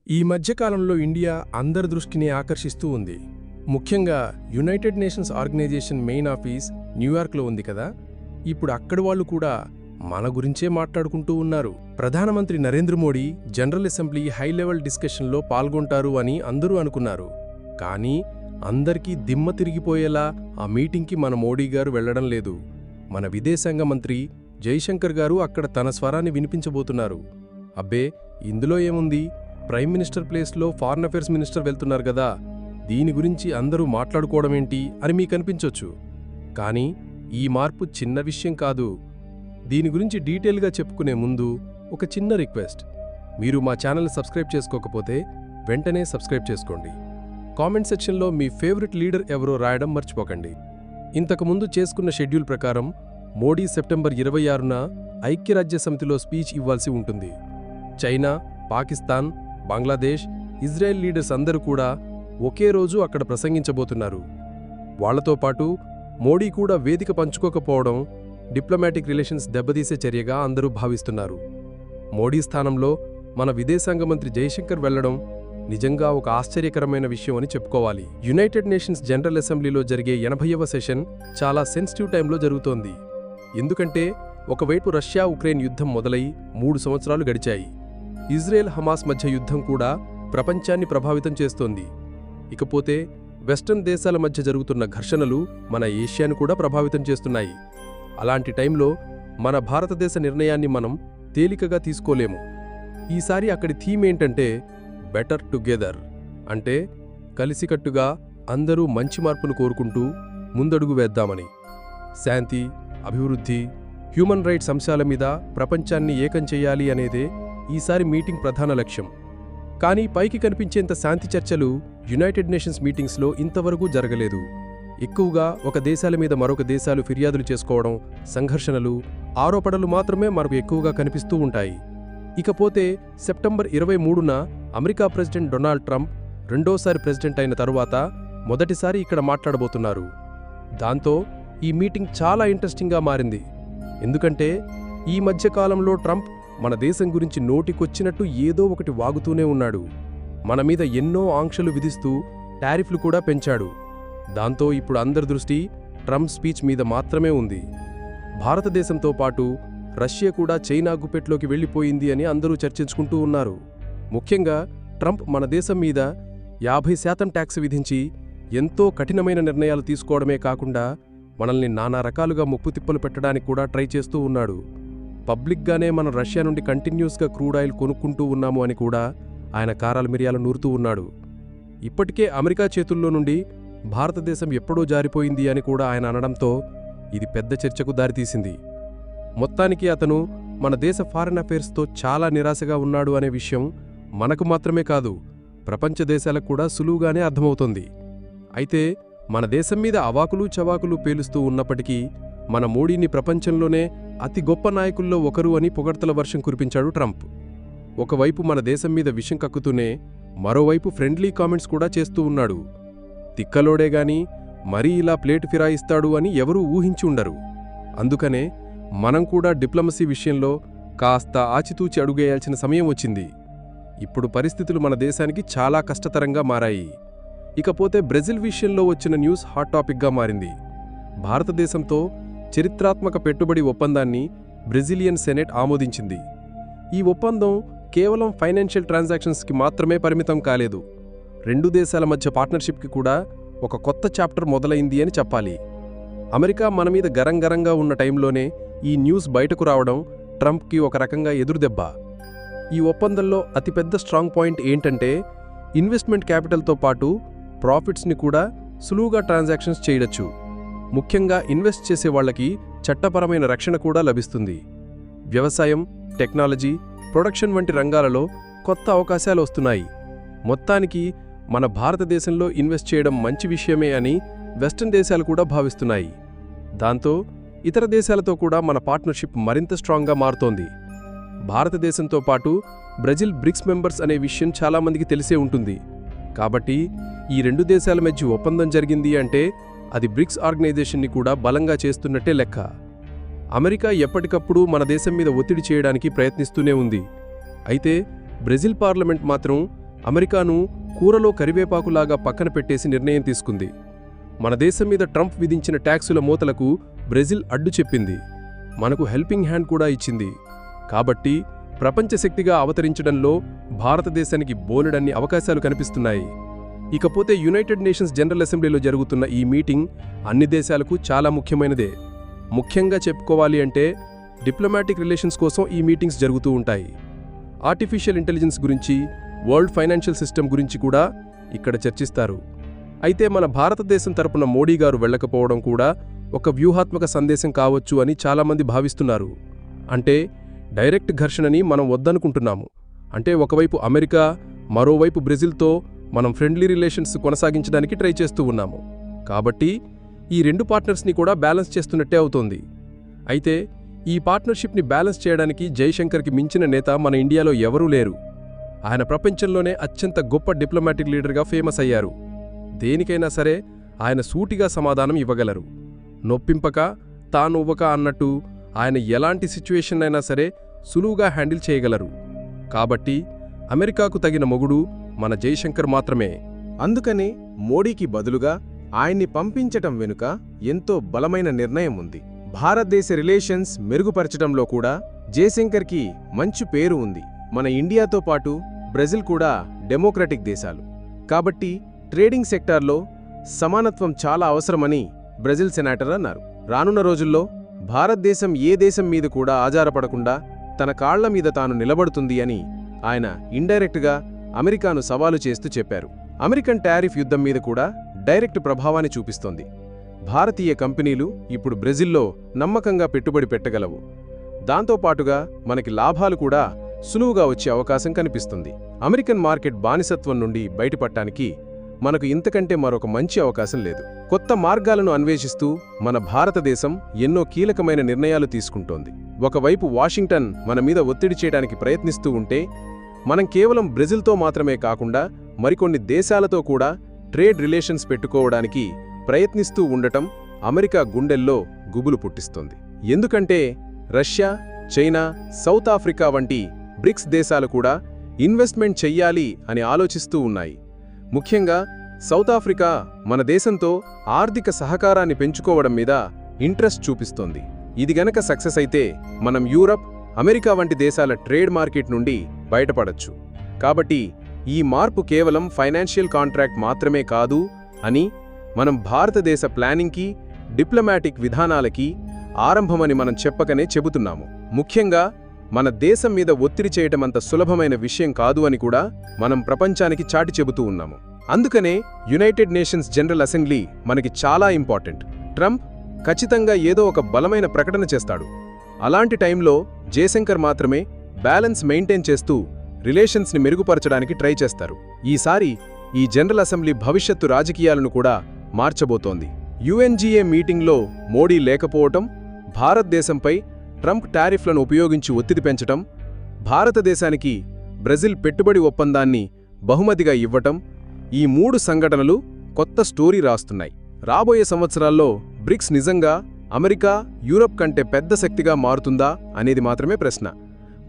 ఈ మధ్యకాలంలో ఇండియా అందరి దృష్టిని ఆకర్షిస్తూ ఉంది. ముఖ్యంగా United Nations Organization main office న్యూయార్క్లో ఉంది కదా. ఇప్పుడు అక్కడి వాళ్ళు కూడా మన గురించే మాట్లాడుకుంటూ ఉన్నారు. ప్రధానమంత్రి Narendra Modi general assembly high level డిస్కషన్లో పాల్గొంటారు అని అందరూ అనుకున్నారు. కానీ అందరికీ దిమ్మ తిరిగిపోయేలా ఆ మీటింగ్కి మన మోడీ గారు వెళ్లడం లేదు. మన విదేశాంగ మంత్రి జైశంకర్ గారు అక్కడ తన స్వరాన్ని వినిపించబోతున్నారు. అబ్బే, ఇందులో ఏముంది, ప్రైమ్ మినిస్టర్ ప్లేస్లో ఫారిన్ అఫైర్స్ మినిస్టర్ వెళ్తున్నారు కదా, దీని గురించి అందరూ మాట్లాడుకోవడమేంటి అని మీకు అనిపించొచ్చు. కానీ ఈ మార్పు చిన్న విషయం కాదు. దీని గురించి డీటెయిల్గా చెప్పుకునే ముందు ఒక చిన్న రిక్వెస్ట్. మీరు మా ఛానల్ సబ్స్క్రైబ్ చేసుకోకపోతే వెంటనే సబ్స్క్రైబ్ చేసుకోండి. కామెంట్ సెక్షన్లో మీ ఫేవరెట్ లీడర్ ఎవరో రాయడం మర్చిపోకండి. ఇంతకుముందు చేసుకున్న షెడ్యూల్ ప్రకారం మోడీ సెప్టెంబర్ 26న ఐక్యరాజ్యసమితిలో స్పీచ్ ఇవ్వాల్సి ఉంటుంది. China, Pakistan, Bangladesh, Israel leaders అందరూ కూడా ఒకే రోజు అక్కడ ప్రసంగించబోతున్నారు. వాళ్లతో పాటు మోడీ కూడా వేదిక పంచుకోకపోవడం డిప్లొమాటిక్ రిలేషన్స్ దెబ్బతీసే చర్యగా అందరూ భావిస్తున్నారు. మోడీ స్థానంలో మన విదేశాంగ మంత్రి జైశంకర్ వెళ్లడం నిజంగా ఒక ఆశ్చర్యకరమైన విషయం అని చెప్పుకోవాలి. యునైటెడ్ నేషన్స్ జనరల్ అసెంబ్లీలో జరిగే 80వ సెషన్ చాలా సెన్సిటివ్ టైంలో జరుగుతోంది. ఎందుకంటే ఒకవైపు రష్యా ఉక్రెయిన్ యుద్ధం మొదలై 3 సంవత్సరాలు గడిచాయి. ఇజ్రాయెల్ హమాస్ మధ్య యుద్ధం కూడా ప్రపంచాన్ని ప్రభావితం చేస్తోంది. ఇకపోతే వెస్టర్న్ దేశాల మధ్య జరుగుతున్న ఘర్షణలు మన ఏషియాను కూడా ప్రభావితం చేస్తున్నాయి. అలాంటి టైంలో మన భారతదేశ నిర్ణయాన్ని మనం తేలికగా తీసుకోలేము. ఈసారి అక్కడి థీమ్ ఏంటంటే బెటర్ టుగెదర్, అంటే కలిసికట్టుగా అందరూ మంచి మార్పును కోరుకుంటూ ముందడుగు వేద్దామని. శాంతి, అభివృద్ధి, హ్యూమన్ రైట్స్ అంశాల మీద ప్రపంచాన్ని ఏకం చెయ్యాలి అనేదే ఈసారి మీటింగ్ ప్రధాన లక్ష్యం. కానీ పైకి కనిపించేంత శాంతి చర్చలు యునైటెడ్ నేషన్స్ మీటింగ్స్లో ఇంతవరకు జరగలేదు. ఎక్కువగా ఒక దేశాల మీద మరొక దేశాలు ఫిర్యాదులు చేసుకోవడం, సంఘర్షణలు, ఆరోపణలు మాత్రమే మనకు ఎక్కువగా కనిపిస్తూ ఉంటాయి. ఇకపోతే సెప్టెంబర్ 23న అమెరికా ప్రెసిడెంట్ డొనాల్డ్ ట్రంప్ రెండోసారి ప్రెసిడెంట్ అయిన తరువాత మొదటిసారి ఇక్కడ మాట్లాడబోతున్నారు. దాంతో ఈ మీటింగ్ చాలా ఇంట్రెస్టింగ్గా మారింది. ఎందుకంటే ఈ మధ్యకాలంలో ట్రంప్ మన దేశం గురించి నోటికొచ్చినట్టు ఏదో ఒకటి వాగుతూనే ఉన్నాడు. మన మీద ఎన్నో ఆంక్షలు విధిస్తూ టారిఫ్లు కూడా పెంచాడు. దాంతో ఇప్పుడు అందరి దృష్టి ట్రంప్ స్పీచ్ మీద మాత్రమే ఉంది. భారతదేశంతో పాటు రష్యా కూడా చైనా గుప్పెట్లోకి వెళ్లిపోయింది అని అందరూ చర్చించుకుంటూ ఉన్నారు. ముఖ్యంగా ట్రంప్ మన దేశం మీద 50% ట్యాక్స్ విధించి ఎంతో కఠినమైన నిర్ణయాలు తీసుకోవడమే కాకుండా మనల్ని నానా రకాలుగా ముప్పుతిప్పలు పెట్టడానికి కూడా ట్రై చేస్తూ ఉన్నాడు. పబ్లిక్గానే మనం రష్యా నుండి కంటిన్యూస్గా క్రూడ్ ఆయిల్ కొనుక్కుంటూ ఉన్నాము అని కూడా ఆయన కారాల మిరియాలు నూరుతూ ఉన్నాడు. ఇప్పటికే అమెరికా చేతుల్లో నుండి భారతదేశం ఎప్పుడో జారిపోయింది అని కూడా ఆయన అనడంతో ఇది పెద్ద చర్చకు దారితీసింది. మొత్తానికి అతను మన దేశ ఫారిన్ అఫైర్స్తో చాలా నిరాశగా ఉన్నాడు అనే విషయం మనకు మాత్రమే కాదు, ప్రపంచ దేశాలకు కూడా సులువుగానే అర్థమవుతోంది. అయితే మన దేశం మీద అవాకులు చవాకులు పేలుస్తూ ఉన్నప్పటికీ మన మోడీని ప్రపంచంలోనే అతి గొప్ప నాయకుల్లో ఒకరు అని పొగడ్తల వర్షం కురిపించాడు ట్రంప్. ఒకవైపు మన దేశం మీద విషం కక్కుతూనే మరోవైపు ఫ్రెండ్లీ కామెంట్స్ కూడా చేస్తూ ఉన్నాడు. తిక్కలోడేగాని మరీ ఇలా ప్లేటు ఫిరాయిస్తాడు అని ఎవరూ ఊహించి ఉండరు. అందుకనే మనం కూడా డిప్లొమసీ విషయంలో కాస్త ఆచితూచి అడుగేయాల్సిన సమయం వచ్చింది. ఇప్పుడు పరిస్థితులు మన దేశానికి చాలా కష్టతరంగా మారాయి. ఇకపోతే బ్రెజిల్ విషయంలో వచ్చిన న్యూస్ హాట్ టాపిక్గా మారింది. భారతదేశంతో చరిత్రాత్మక పెట్టుబడి ఒప్పందాన్ని బ్రెజిలియన్ సెనెట్ ఆమోదించింది. ఈ ఒప్పందం కేవలం ఫైనాన్షియల్ ట్రాన్సాక్షన్స్కి మాత్రమే పరిమితం కాలేదు. 2 దేశాల మధ్య పార్ట్నర్షిప్కి కూడా ఒక కొత్త చాప్టర్ మొదలైంది అని చెప్పాలి. అమెరికా మన మీద గరంగరంగా ఉన్న టైంలోనే ఈ న్యూస్ బయటకు రావడం ట్రంప్కి ఒక రకంగా ఎదురుదెబ్బ. ఈ ఒప్పందంలో అతిపెద్ద స్ట్రాంగ్ పాయింట్ ఏంటంటే ఇన్వెస్ట్మెంట్ క్యాపిటల్తో పాటు ప్రాఫిట్స్ని కూడా సులువుగా ట్రాన్సాక్షన్స్ చేయొచ్చు. ముఖ్యంగా ఇన్వెస్ట్ చేసే వాళ్లకి చట్టపరమైన రక్షణ కూడా లభిస్తుంది. వ్యవసాయం, టెక్నాలజీ, ప్రొడక్షన్ వంటి రంగాలలో కొత్త అవకాశాలు వస్తున్నాయి. మొత్తానికి మన భారతదేశంలో ఇన్వెస్ట్ చేయడం మంచి విషయమే అని వెస్టర్న్ దేశాలు కూడా భావిస్తున్నాయి. దాంతో ఇతర దేశాలతో కూడా మన పార్ట్నర్షిప్ మరింత స్ట్రాంగ్గా మారుతోంది. భారతదేశంతో పాటు బ్రెజిల్ బ్రిక్స్ మెంబర్స్ అనే విషయం చాలామందికి తెలిసే ఉంటుంది. కాబట్టి ఈ 2 దేశాల మధ్య ఒప్పందం జరిగింది అంటే అది బ్రిక్స్ ఆర్గనైజేషన్ని కూడా బలంగా చేస్తున్నట్టే లెక్క. అమెరికా ఎప్పటికప్పుడు మన దేశం మీద ఒత్తిడి చేయడానికి ప్రయత్నిస్తూనే ఉంది. అయితే బ్రెజిల్ పార్లమెంట్ మాత్రం అమెరికాను కూరలో కరివేపాకులాగా పక్కన పెట్టేసి నిర్ణయం తీసుకుంది. మన దేశం మీద ట్రంప్ విధించిన ట్యాక్సుల మూతలకు బ్రెజిల్ అడ్డు చెప్పింది. మనకు హెల్పింగ్ హ్యాండ్ కూడా ఇచ్చింది. కాబట్టి ప్రపంచ శక్తిగా అవతరించడంలో భారతదేశానికి బోలెడన్ని అవకాశాలు కనిపిస్తున్నాయి. ఇకపోతే యునైటెడ్ నేషన్స్ జనరల్ అసెంబ్లీలో జరుగుతున్న ఈ మీటింగ్ అన్ని దేశాలకు చాలా ముఖ్యమైనదే. ముఖ్యంగా చెప్పుకోవాలి అంటే డిప్లొమాటిక్ రిలేషన్స్ కోసం ఈ మీటింగ్స్ జరుగుతూ ఉంటాయి. ఆర్టిఫిషియల్ ఇంటెలిజెన్స్ గురించి, వరల్డ్ ఫైనాన్షియల్ సిస్టమ్ గురించి కూడా ఇక్కడ చర్చిస్తారు. అయితే మన భారతదేశం తరపున మోడీ గారు వెళ్లకపోవడం కూడా ఒక వ్యూహాత్మక సందేశం కావచ్చు అని చాలామంది భావిస్తున్నారు. అంటే డైరెక్ట్ ఘర్షణని మనం వద్దనుకుంటున్నాము. అంటే ఒకవైపు అమెరికా, మరోవైపు బ్రెజిల్తో మనం ఫ్రెండ్లీ రిలేషన్స్ కొనసాగించడానికి ట్రై చేస్తూ ఉన్నాము. కాబట్టి ఈ రెండు పార్ట్నర్స్ని కూడా బ్యాలెన్స్ చేస్తున్నట్టే అవుతోంది. అయితే ఈ పార్ట్నర్షిప్ని బ్యాలెన్స్ చేయడానికి జైశంకర్కి మించిన నేత మన ఇండియాలో ఎవరూ లేరు. ఆయన ప్రపంచంలోనే అత్యంత గొప్ప డిప్లొమాటిక్ లీడర్గా ఫేమస్ అయ్యారు. దేనికైనా సరే ఆయన సూటిగా సమాధానం ఇవ్వగలరు. నొప్పింపక తానువ్వక అన్నట్టు ఆయన ఎలాంటి సిచ్యువేషన్ అయినా సరే సులువుగా హ్యాండిల్ చేయగలరు. కాబట్టి అమెరికాకు తగిన మొగుడు మన జైశంకర్ మాత్రమే. అందుకనే మోడీకి బదులుగా ఆయన్ని పంపించటం వెనుక ఎంతో బలమైన నిర్ణయం ఉంది. భారతదేశ రిలేషన్స్ మెరుగుపరచడంలో కూడా జయశంకర్కి మంచి పేరు ఉంది. మన ఇండియాతో పాటు బ్రెజిల్ కూడా డెమోక్రటిక్ దేశాలు. కాబట్టి ట్రేడింగ్ సెక్టార్లో సమానత్వం చాలా అవసరమని బ్రెజిల్ సెనేటర్ అన్నారు. రానున్న రోజుల్లో భారతదేశం ఏ దేశం మీద కూడా ఆధారపడకుండా తన కాళ్ల మీద తాను నిలబడుతుంది అని ఆయన ఇండైరెక్ట్గా అమెరికాను సవాలు చేస్తూ చెప్పారు. అమెరికన్ టారిఫ్ యుద్ధం మీద కూడా డైరెక్ట్ ప్రభావాన్ని చూపిస్తోంది. భారతీయ కంపెనీలు ఇప్పుడు బ్రెజిల్లో నమ్మకంగా పెట్టుబడి పెట్టగలవు. దాంతోపాటుగా మనకి లాభాలు కూడా సులువుగా వచ్చే అవకాశం కనిపిస్తుంది. అమెరికన్ మార్కెట్ బానిసత్వం నుండి బయటపడటానికి మనకు ఇంతకంటే మరొక మంచి అవకాశం లేదు. కొత్త మార్గాలను అన్వేషిస్తూ మన భారతదేశం ఎన్నో కీలకమైన నిర్ణయాలు తీసుకుంటోంది. ఒకవైపు వాషింగ్టన్ మన మీద ఒత్తిడి చేయడానికి ప్రయత్నిస్తూ ఉంటే, మనం కేవలం బ్రెజిల్తో మాత్రమే కాకుండా మరికొన్ని దేశాలతో కూడా ట్రేడ్ రిలేషన్స్ పెట్టుకోవడానికి ప్రయత్నిస్తూ ఉండటం అమెరికా గుండెల్లో గుబులు పుట్టిస్తోంది. ఎందుకంటే రష్యా, చైనా, సౌత్ ఆఫ్రికా వంటి బ్రిక్స్ దేశాలు కూడా ఇన్వెస్ట్మెంట్ చెయ్యాలి అని ఆలోచిస్తూ ఉన్నాయి. ముఖ్యంగా సౌత్ ఆఫ్రికా మన దేశంతో ఆర్థిక సహకారాన్ని పెంచుకోవడం మీద ఇంట్రెస్ట్ చూపిస్తోంది. ఇది గనక సక్సెస్ అయితే మనం యూరప్, అమెరికా వంటి దేశాల ట్రేడ్ మార్కెట్ నుండి బయటపడొచ్చు. కాబట్టి ఈ మార్పు కేవలం ఫైనాన్షియల్ కాంట్రాక్ట్ మాత్రమే కాదు అని మనం భారతదేశ ప్లానింగ్కి, డిప్లొమాటిక్ విధానాలకి ఆరంభమని మనం చెప్పకనే చెబుతున్నాము. ముఖ్యంగా మన దేశం మీద ఒత్తిడి చేయటమంత సులభమైన విషయం కాదు అని కూడా మనం ప్రపంచానికి చాటి చెబుతూ ఉన్నాము. అందుకనే యునైటెడ్ నేషన్స్ జనరల్ అసెంబ్లీ మనకి చాలా ఇంపార్టెంట్. ట్రంప్ ఖచ్చితంగా ఏదో ఒక బలమైన ప్రకటన చేస్తాడు. అలాంటి టైంలో జయశంకర్ మాత్రమే బ్యాలెన్స్ మెయింటైన్ చేస్తూ రిలేషన్స్ని మెరుగుపరచడానికి ట్రై చేస్తారు. ఈసారి ఈ జనరల్ అసెంబ్లీ భవిష్యత్తు రాజకీయాలను కూడా మార్చబోతోంది. యుఎన్జిఏ మీటింగ్లో మోడీ లేకపోవటం, భారతదేశంపై ట్రంప్ టారిఫ్లను ఉపయోగించి ఒత్తిడి పెంచటం, భారతదేశానికి బ్రెజిల్ పెట్టుబడి ఒప్పందాన్ని బహుమతిగా ఇవ్వటం, ఈ 3 సంఘటనలు కొత్త స్టోరీ రాస్తున్నాయి. రాబోయే సంవత్సరాల్లో బ్రిక్స్ నిజంగా అమెరికా, యూరప్ కంటే పెద్ద శక్తిగా మారుతుందా అనేది మాత్రమే ప్రశ్న.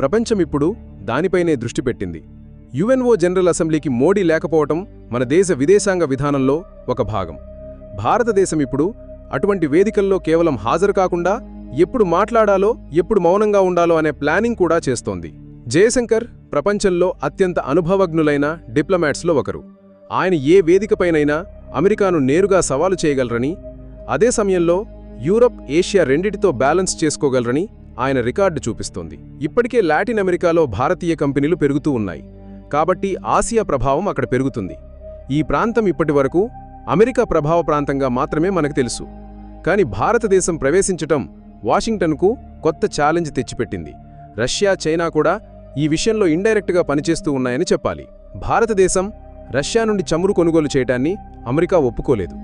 ప్రపంచం ఇప్పుడు దానిపైనే దృష్టి పెట్టింది. యుఎన్ఓ జనరల్ అసెంబ్లీకి మోడీ లేకపోవటం మన దేశ విదేశాంగ విధానంలో ఒక భాగం. భారతదేశం ఇప్పుడు అటువంటి వేదికల్లో కేవలం హాజరు కాకుండా ఎప్పుడు మాట్లాడాలో, ఎప్పుడు మౌనంగా ఉండాలో అనే ప్లానింగ్ కూడా చేస్తోంది. జయశంకర్ ప్రపంచంలో అత్యంత అనుభవజ్ఞులైన డిప్లొమాట్స్లో ఒకరు. ఆయన ఏ వేదికపైనైనా అమెరికాను నేరుగా సవాలు చేయగలరని, అదే సమయంలో యూరప్, ఏషియా రెండిటితో బ్యాలెన్స్ చేసుకోగలరని ఆయన రికార్డు చూపిస్తోంది. ఇప్పటికే లాటిన్ అమెరికాలో భారతీయ కంపెనీలు పెరుగుతూ ఉన్నాయి. కాబట్టి ఆసియా ప్రభావం అక్కడ పెరుగుతుంది. ఈ ప్రాంతం ఇప్పటివరకు అమెరికా ప్రభావ ప్రాంతంగా మాత్రమే మనకు తెలుసు. కాని భారతదేశం ప్రవేశించటం వాషింగ్టన్కు కొత్త ఛాలెంజ్ తెచ్చిపెట్టింది. రష్యా, చైనా కూడా ఈ విషయంలో ఇండైరెక్ట్గా పనిచేస్తూ ఉన్నాయని చెప్పాలి. భారతదేశం రష్యా నుండి చమురు కొనుగోలు చేయటాన్ని అమెరికా ఒప్పుకోలేదు.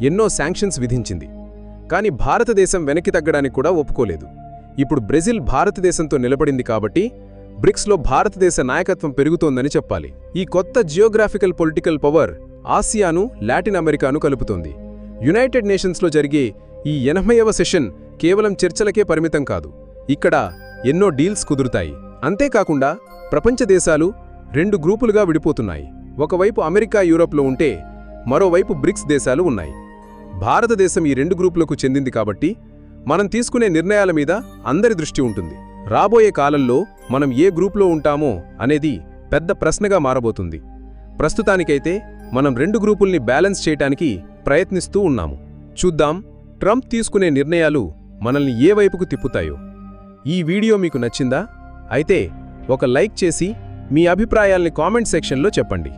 ఎన్నో శాంక్షన్స్ విధించింది. కాని భారతదేశం వెనక్కి తగ్గడానికి కూడా ఒప్పుకోలేదు. ఇప్పుడు బ్రెజిల్ భారతదేశంతో నిలబడింది కాబట్టి బ్రిక్స్లో భారతదేశ నాయకత్వం పెరుగుతోందని చెప్పాలి. ఈ కొత్త జియోగ్రాఫికల్ పొలిటికల్ పవర్ ఆసియాను, లాటిన్ అమెరికాను కలుపుతోంది. యునైటెడ్ నేషన్స్లో జరిగే ఈ 80వ సెషన్ కేవలం చర్చలకే పరిమితం కాదు. ఇక్కడ ఎన్నో డీల్స్ కుదురుతాయి. అంతేకాకుండా ప్రపంచ దేశాలు 2 గ్రూపులుగా విడిపోతున్నాయి. ఒకవైపు అమెరికా యూరోప్లో ఉంటే మరోవైపు బ్రిక్స్ దేశాలు ఉన్నాయి. భారతదేశం ఈ 2 గ్రూపులకు చెందింది కాబట్టి మనం తీసుకునే నిర్ణయాల మీద అందరి దృష్టి ఉంటుంది. రాబోయే కాలంలో మనం ఏ గ్రూప్లో ఉంటామో అనేది పెద్ద ప్రశ్నగా మారబోతుంది. ప్రస్తుతానికైతే మనం 2 గ్రూపుల్ని బ్యాలెన్స్ చేయటానికి ప్రయత్నిస్తూ ఉన్నాము. చూద్దాం ట్రంప్ తీసుకునే నిర్ణయాలు మనల్ని ఏ వైపుకు తిప్పుతాయో. ఈ వీడియో మీకు నచ్చిందా? అయితే ఒక లైక్ చేసి మీ అభిప్రాయాల్ని కామెంట్ సెక్షన్లో చెప్పండి.